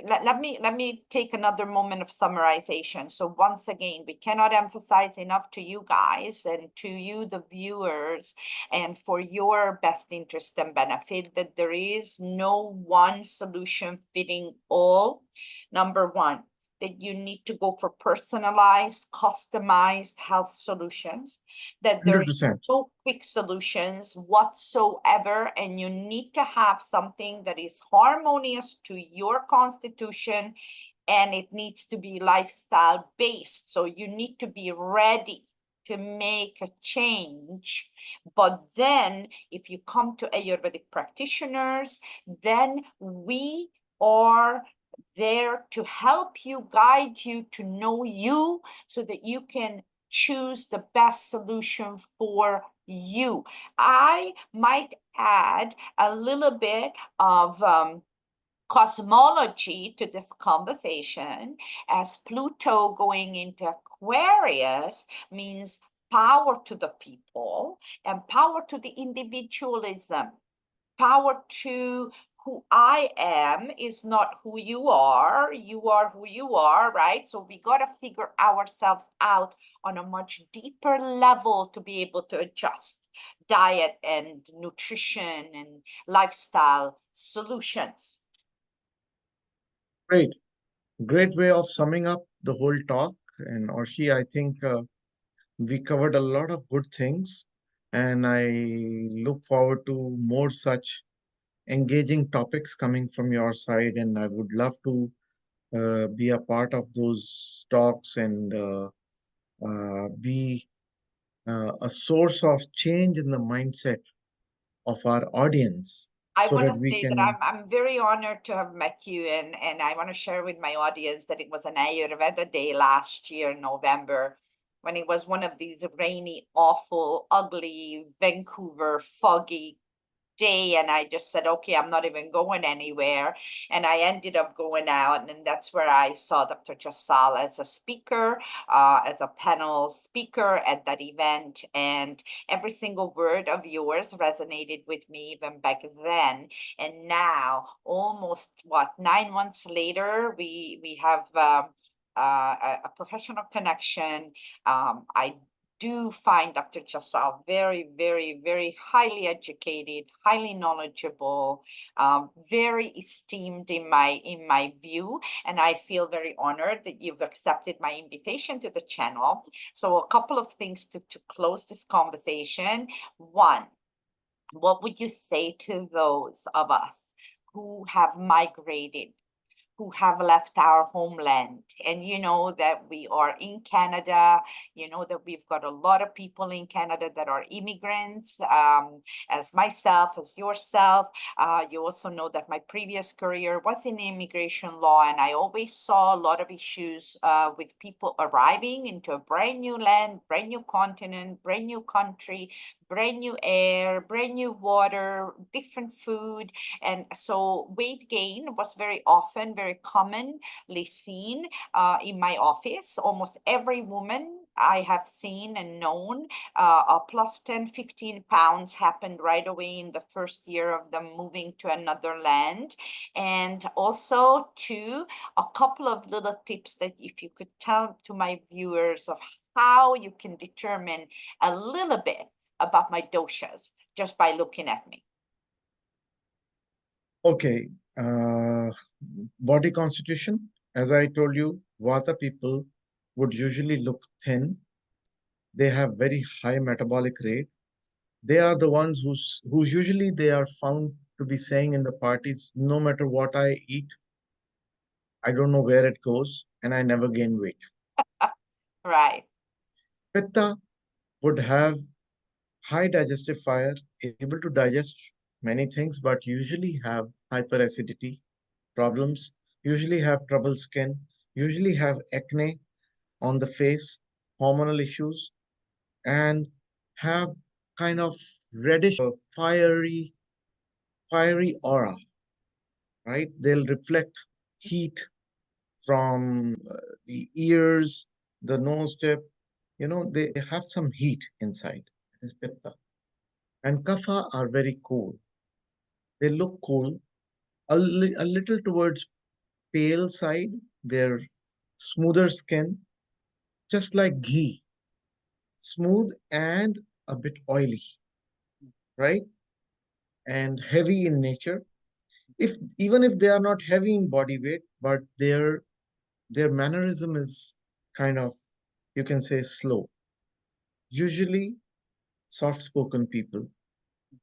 let me take another moment of summarization. So once again, we cannot emphasize enough to you guys and to you, the viewers, and for your best interest and benefit, that there is no one solution fitting all. Number one, that you need to go for personalized, customized health solutions, that there is 100%. no quick solutions whatsoever, and you need to have something that is harmonious to your constitution, and it needs to be lifestyle based. So you need to be ready to make a change. But then if you come to Ayurvedic practitioners, then we are there to help you, guide you, to know you, so that you can choose the best solution for you. I might add a little bit of cosmology to this conversation, as Pluto going into Aquarius means power to the people and power to the individualism. Power to who I am is not who you are. You are who you are, right? So we got to figure ourselves out on a much deeper level to be able to adjust diet and nutrition and lifestyle solutions. Great. Great way of summing up the whole talk. And Orshi, I think we covered a lot of good things. And I look forward to more such engaging topics coming from your side. And I would love to be a part of those talks and be a source of change in the mindset of our audience I so want that to we say that can. I'm very honored to have met you, and I want to share with my audience that it was an Ayurveda day last year in November, when it was one of these rainy, awful, ugly, Vancouver, foggy day, and I just said, okay, I'm not even going anywhere. And I ended up going out, and that's where I saw Dr. Jasal as a speaker, as a panel speaker at that event. And every single word of yours resonated with me even back then. And now, almost 9 months later, we have a professional connection. I do find Dr. Jasal very, very, very highly educated, highly knowledgeable, very esteemed in my view, and I feel very honored that you've accepted my invitation to the channel. So a couple of things to close this conversation. One, what would you say to those of us who have migrated, who have left our homeland? And you know that we are in Canada, you know that we've got a lot of people in Canada that are immigrants, as myself, as yourself. You also know that my previous career was in immigration law, and I always saw a lot of issues with people arriving into a brand new land, brand new continent, brand new country, brand new air, brand new water, different food. And so weight gain was very often, very commonly seen in my office. Almost every woman I have seen and known, a plus 10, 15 pounds happened right away in the first year of them moving to another land. And also, too, a couple of little tips that if you could tell to my viewers of how you can determine a little bit about my doshas just by looking at me. Okay, body constitution. As I told you, Vata people would usually look thin. They have very high metabolic rate. They are the ones who usually they are found to be saying in the parties, no matter what I eat, I don't know where it goes, and I never gain weight. Right. Pitta would have high digestive fire, able to digest many things, but usually have hyperacidity problems, usually have troubled skin, usually have acne on the face, hormonal issues, and have kind of reddish, fiery aura, right? They'll reflect heat from the ears, the nose tip. You know, they have some heat inside. It is pitta. And kapha are very cool. They look cool, a little towards pale side. They're smoother skin, just like ghee, smooth and a bit oily, right? And heavy in nature. If even if they are not heavy in body weight, but their mannerism is kind of, you can say, slow. Usually soft-spoken people,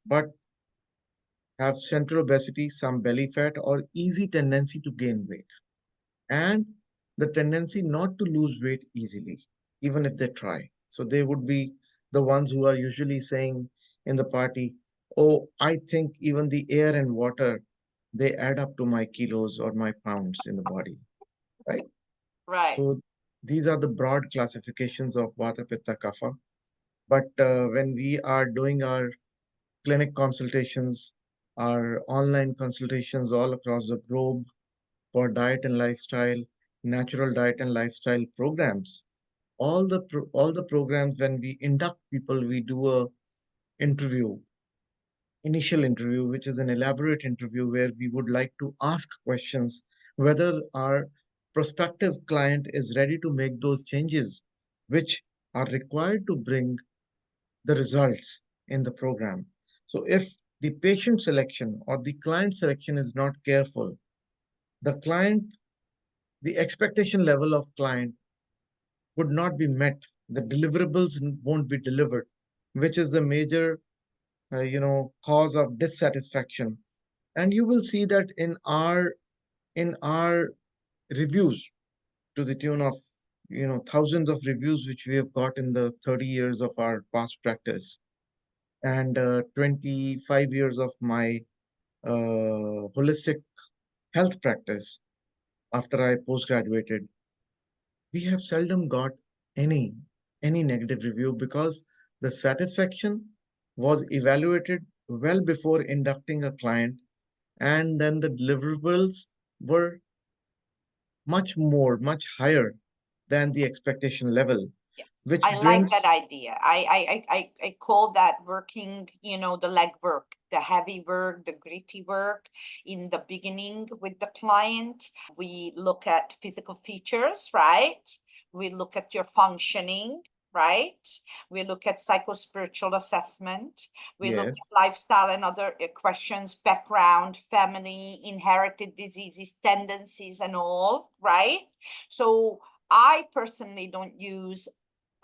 but have central obesity, some belly fat, or easy tendency to gain weight, and the tendency not to lose weight easily, even if they try. So they would be the ones who are usually saying in the party, "Oh, I think even the air and water, they add up to my kilos or my pounds in the body," right? Right. So these are the broad classifications of Vata, Pitta, Kapha. But when we are doing our clinic consultations, our online consultations all across the globe for diet and lifestyle, natural diet and lifestyle programs, all the programs, when we induct people, we do a interview, initial interview, which is an elaborate interview where we would like to ask questions whether our prospective client is ready to make those changes which are required to bring the results in the program. So if the patient selection or the client selection is not careful, the client, the expectation level of client would not be met. The deliverables won't be delivered, which is the major, cause of dissatisfaction. And you will see that in our reviews, to the tune of thousands of reviews which we have got in the 30 years of our past practice, and 25 years of my holistic health practice after I post graduated, we have seldom got any any negative review, because the satisfaction was evaluated well before inducting a client, and then the deliverables were much higher than the expectation level, Yes, which I like that brings, idea. I call that working, the leg work, the heavy work, the gritty work in the beginning with the client. We look at physical features, right? We look at your functioning, right? We look at psycho-spiritual assessment. We look yes, at lifestyle and other questions, background, family, inherited diseases, tendencies, and all, right? So I personally don't use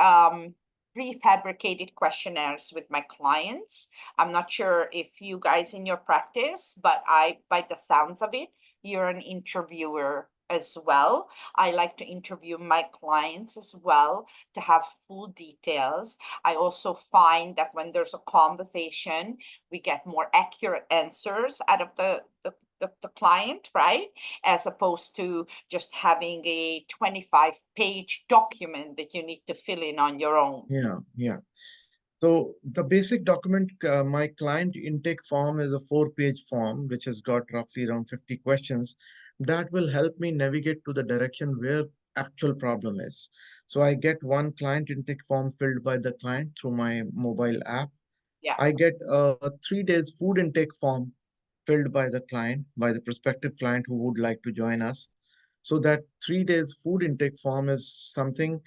prefabricated questionnaires with my clients. I'm not sure if you guys in your practice, but by the sounds of it, you're an interviewer as well. I like to interview my clients as well to have full details. I also find that when there's a conversation, we get more accurate answers out of the client, right? As opposed to just having a 25-page document that you need to fill in on your own. yeah. So the basic document, my client intake form is a 4-page form, which has got roughly around 50 questions that will help me navigate to the direction where actual problem is. So I get one client intake form filled by the client through my mobile app. Yeah. I get a 3 days food intake form filled by the client, by the prospective client who would like to join us. So that 3 days food intake form is something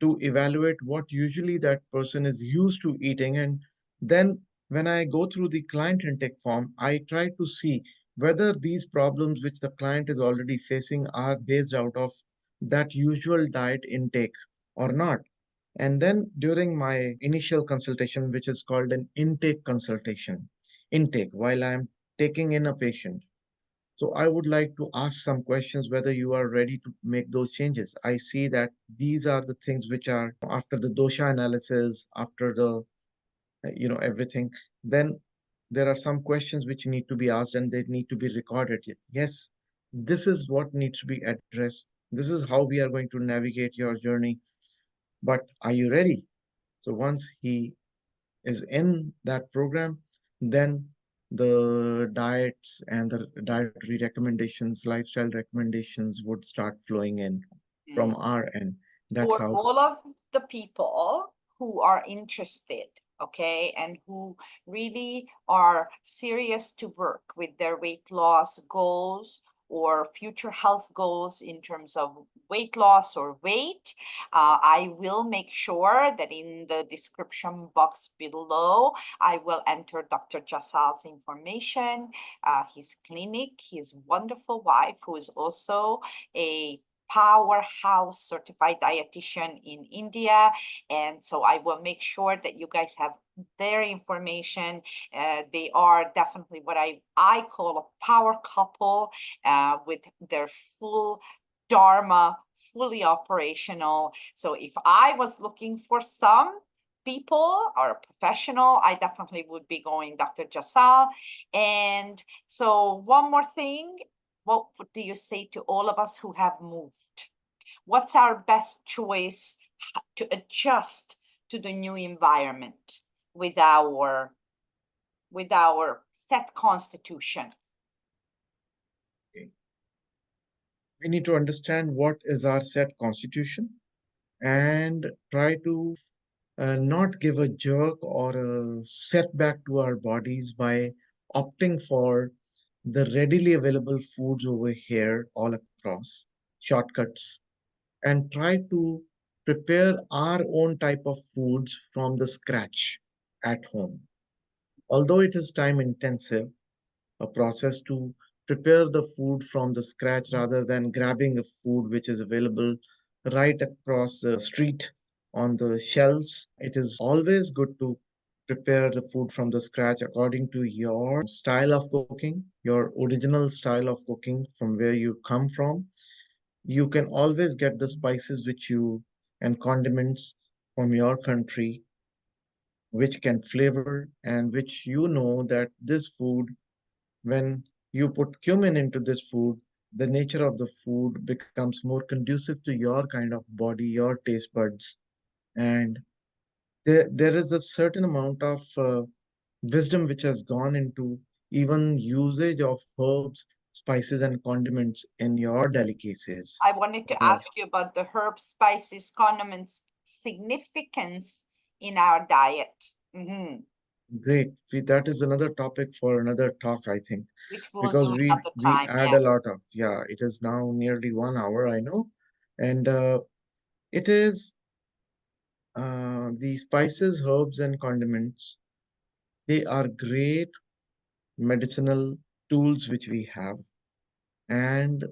to evaluate what usually that person is used to eating. And then when I go through the client intake form, I try to see whether these problems which the client is already facing are based out of that usual diet intake or not. And then during my initial consultation, which is called an intake consultation, intake, while I'm taking in a patient. So I would like to ask some questions whether you are ready to make those changes. I see that these are the things which are after the dosha analysis, after the, everything. Then there are some questions which need to be asked and they need to be recorded. Yes, this is what needs to be addressed. This is how we are going to navigate your journey. But are you ready? So once he is in that program, then the diets and the dietary recommendations, lifestyle recommendations would start flowing in from Mm. our end. That's For how. all of the people who are interested, okay, and who really are serious to work with their weight loss goals or future health goals in terms of weight loss or weight, I will make sure that in the description box below, I will enter Dr. Jasal's information, his clinic, his wonderful wife, who is also a powerhouse certified dietitian in India. And so I will make sure that you guys have their information. They are definitely what I call a power couple with their full Dharma, fully operational. So if I was looking for some people or a professional, I definitely would be going Dr. Jasal. And so one more thing, what do you say to all of us who have moved? What's our best choice to adjust to the new environment with our set constitution? We need to understand what is our set constitution and try to not give a jerk or a setback to our bodies by opting for the readily available foods over here all across, shortcuts, and try to prepare our own type of foods from the scratch at home. Although it is time intensive, a process to prepare the food from the scratch rather than grabbing a food which is available right across the street on the shelves. It is always good to prepare the food from the scratch according to your style of cooking, your original style of cooking from where you come from. You can always get the spices which you and condiments from your country which can flavor and which you know that this food, when you put cumin into this food, the nature of the food becomes more conducive to your kind of body, your taste buds. And there is a certain amount of wisdom which has gone into even usage of herbs, spices, and condiments in your delicacies. I wanted to ask you about the herb, spices, condiments significance in our diet. Great. That is another topic for another talk, I think, Which we will because do another we time. add Yeah. a lot of, yeah, it is now nearly 1 hour, I know. And it is the spices, herbs, and condiments. They are great medicinal tools which we have, and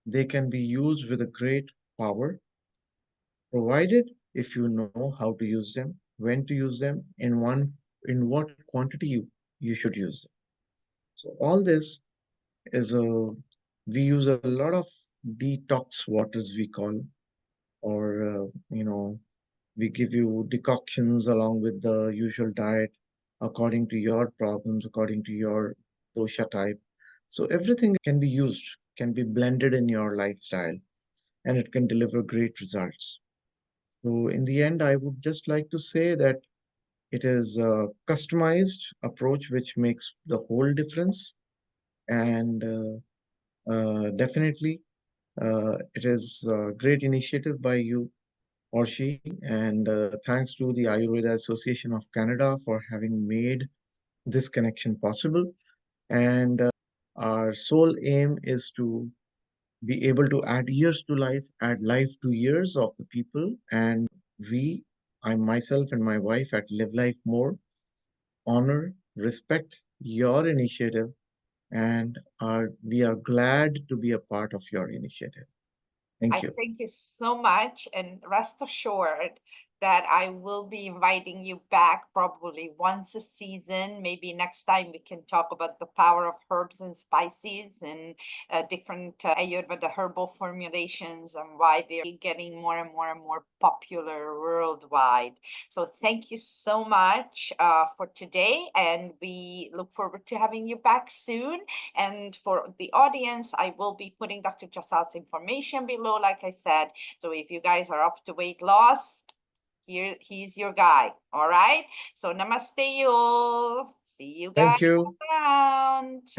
they can be used with a great power, provided if you know how to use them, when to use them, in what quantity you should use them. So all this is we use a lot of detox waters we call, or we give you decoctions along with the usual diet according to your problems, according to your dosha type. So everything can be used, can be blended in your lifestyle, and it can deliver great results. So in the end, I would just like to say that it is a customized approach which makes the whole difference. And definitely, it is a great initiative by you, Orshi, and thanks to the Ayurveda Association of Canada for having made this connection possible. And our sole aim is to be able to add years to life, add life to years of the people. And we, I myself and my wife at Live Life More, honor, respect your initiative, and we are glad to be a part of your initiative. Thank I you. thank you so much, and rest assured that I will be inviting you back probably once a season. Maybe next time we can talk about the power of herbs and spices and different Ayurveda herbal formulations and why they're getting more and more and more popular worldwide. So thank you so much for today, and we look forward to having you back soon. And for the audience, I will be putting Dr. Jasal's information below, like I said. So if you guys are up to weight loss, he's your guy. All right. So namaste, you all. See you guys Thank you. around.